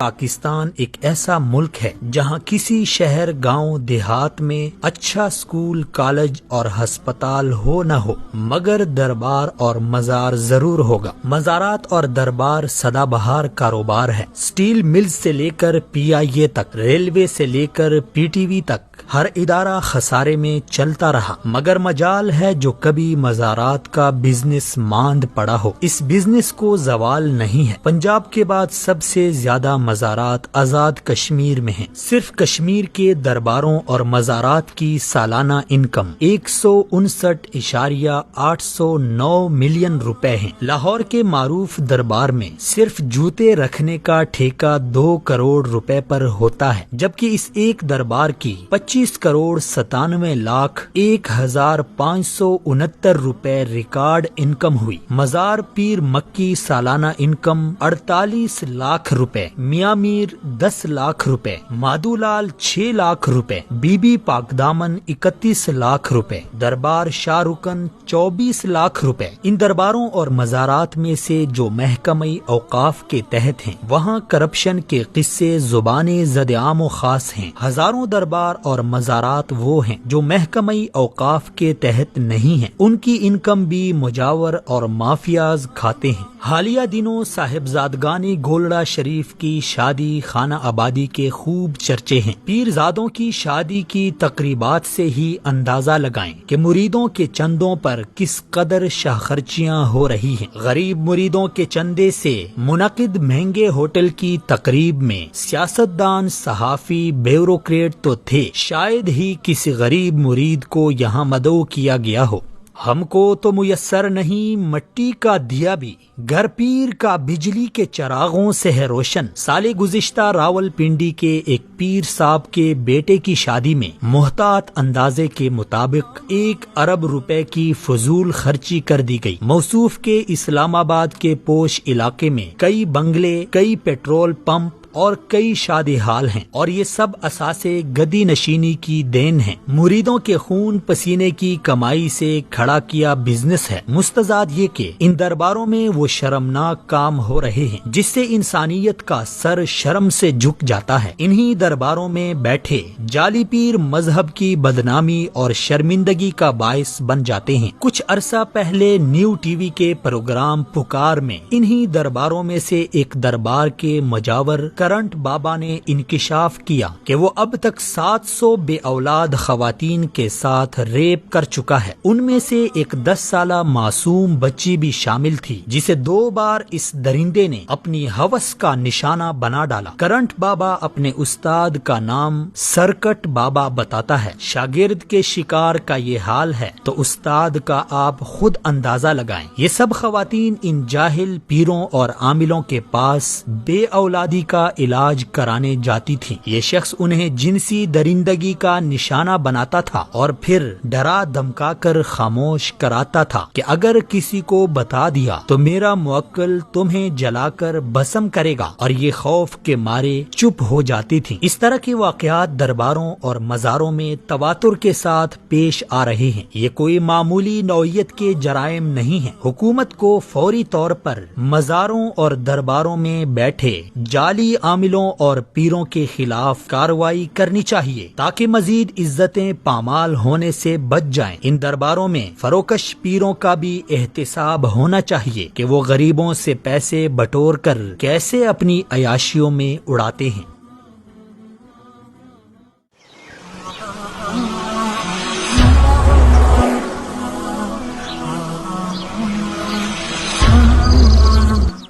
پاکستان ایک ایسا ملک ہے جہاں کسی شہر گاؤں دیہات میں اچھا سکول کالج اور ہسپتال ہو نہ ہو مگر دربار اور مزار ضرور ہوگا۔ مزارات اور دربار سدا بہار کاروبار ہے۔ سٹیل ملز سے لے کر پی آئی اے تک، ریلوے سے لے کر پی ٹی وی تک ہر ادارہ خسارے میں چلتا رہا، مگر مجال ہے جو کبھی مزارات کا بزنس ماند پڑا ہو۔ اس بزنس کو زوال نہیں ہے۔ پنجاب کے بعد سب سے زیادہ مزارات آزاد کشمیر میں ہیں۔ صرف کشمیر کے درباروں اور مزارات کی سالانہ انکم 159.809 ملین روپے ہیں۔ لاہور کے معروف دربار میں صرف جوتے رکھنے کا ٹھیکہ 2 کروڑ روپے پر ہوتا ہے، جبکہ اس ایک دربار کی 25 کروڑ 97 لاکھ 1,569 روپے ریکارڈ انکم ہوئی۔ مزار پیر مکی سالانہ انکم 48 لاکھ روپے، میاں میر 10 لاکھ روپے، مادو لال 6 لاکھ روپے، بی بی پاک دامن 31 لاکھ روپے، دربار شاہ رکن 24 لاکھ روپے۔ ان درباروں اور مزارات میں سے جو محکمہ اوقاف کے تحت ہیں وہاں کرپشن کے قصے زبان زد عام و خاص ہیں۔ ہزاروں دربار اور مزارات وہ ہیں جو محکمہ اوقاف کے تحت نہیں ہیں، ان کی انکم بھی مجاور اور مافیاز کھاتے ہیں۔ حالیہ دنوں صاحبزادگان گولڑا شریف کی شادی خانہ آبادی کے خوب چرچے ہیں۔ پیرزادوں کی شادی کی تقریبات سے ہی اندازہ لگائیں کہ مریدوں کے چندوں پر کس قدر شاہ خرچیاں ہو رہی ہیں۔ غریب مریدوں کے چندے سے منعقد مہنگے ہوٹل کی تقریب میں سیاستدان، صحافی، بیوروکریٹ تو تھے، شاید ہی کسی غریب مرید کو یہاں مدعو کیا گیا ہو۔ ہم کو تو میسر نہیں مٹی کا دیا بھی، گھر پیر کا بجلی کے چراغوں سے ہے روشن۔ سال گزشتہ راول پنڈی کے ایک پیر صاحب کے بیٹے کی شادی میں محتاط اندازے کے مطابق 1 ارب روپے کی فضول خرچی کر دی گئی۔ موصوف کے اسلام آباد کے پوش علاقے میں کئی بنگلے، کئی پیٹرول پمپ اور کئی شادی حال ہیں، اور یہ سب اساسے گدی نشینی کی دین ہیں۔ مریدوں کے خون پسینے کی کمائی سے کھڑا کیا بزنس ہے۔ مستزاد یہ کہ ان درباروں میں وہ شرمناک کام ہو رہے ہیں جس سے انسانیت کا سر شرم سے جھک جاتا ہے۔ انہی درباروں میں بیٹھے جعلی پیر مذہب کی بدنامی اور شرمندگی کا باعث بن جاتے ہیں۔ کچھ عرصہ پہلے نیو ٹی وی کے پروگرام پکار میں انہی درباروں میں سے ایک دربار کے مجاور کرنٹ بابا نے انکشاف کیا کہ وہ اب تک 700 بے اولاد خواتین کے ساتھ ریپ کر چکا ہے۔ ان میں سے ایک 10 سالہ معصوم بچی بھی شامل تھی جسے 2 بار اس درندے نے اپنی ہوس کا نشانہ بنا ڈالا۔ کرنٹ بابا اپنے استاد کا نام سرکٹ بابا بتاتا ہے۔ شاگرد کے شکار کا یہ حال ہے تو استاد کا آپ خود اندازہ لگائیں۔ یہ سب خواتین ان جاہل پیروں اور عاملوں کے پاس بے اولادی کا علاج کرانے جاتی تھی۔ یہ شخص انہیں جنسی درندگی کا نشانہ بناتا تھا اور پھر ڈرا دھمکا کر خاموش کراتا تھا کہ اگر کسی کو بتا دیا تو میرا موکل تمہیں جلا کر بھسم کرے گا، اور یہ خوف کے مارے چپ ہو جاتی تھی۔ اس طرح کے واقعات درباروں اور مزاروں میں تواتر کے ساتھ پیش آ رہے ہیں۔ یہ کوئی معمولی نوعیت کے جرائم نہیں ہیں۔ حکومت کو فوری طور پر مزاروں اور درباروں میں بیٹھے جعلی عاملوں اور پیروں کے خلاف کارروائی کرنی چاہیے تاکہ مزید عزتیں پامال ہونے سے بچ جائیں۔ ان درباروں میں فروکش پیروں کا بھی احتساب ہونا چاہیے کہ وہ غریبوں سے پیسے بٹور کر کیسے اپنی عیاشیوں میں اڑاتے ہیں۔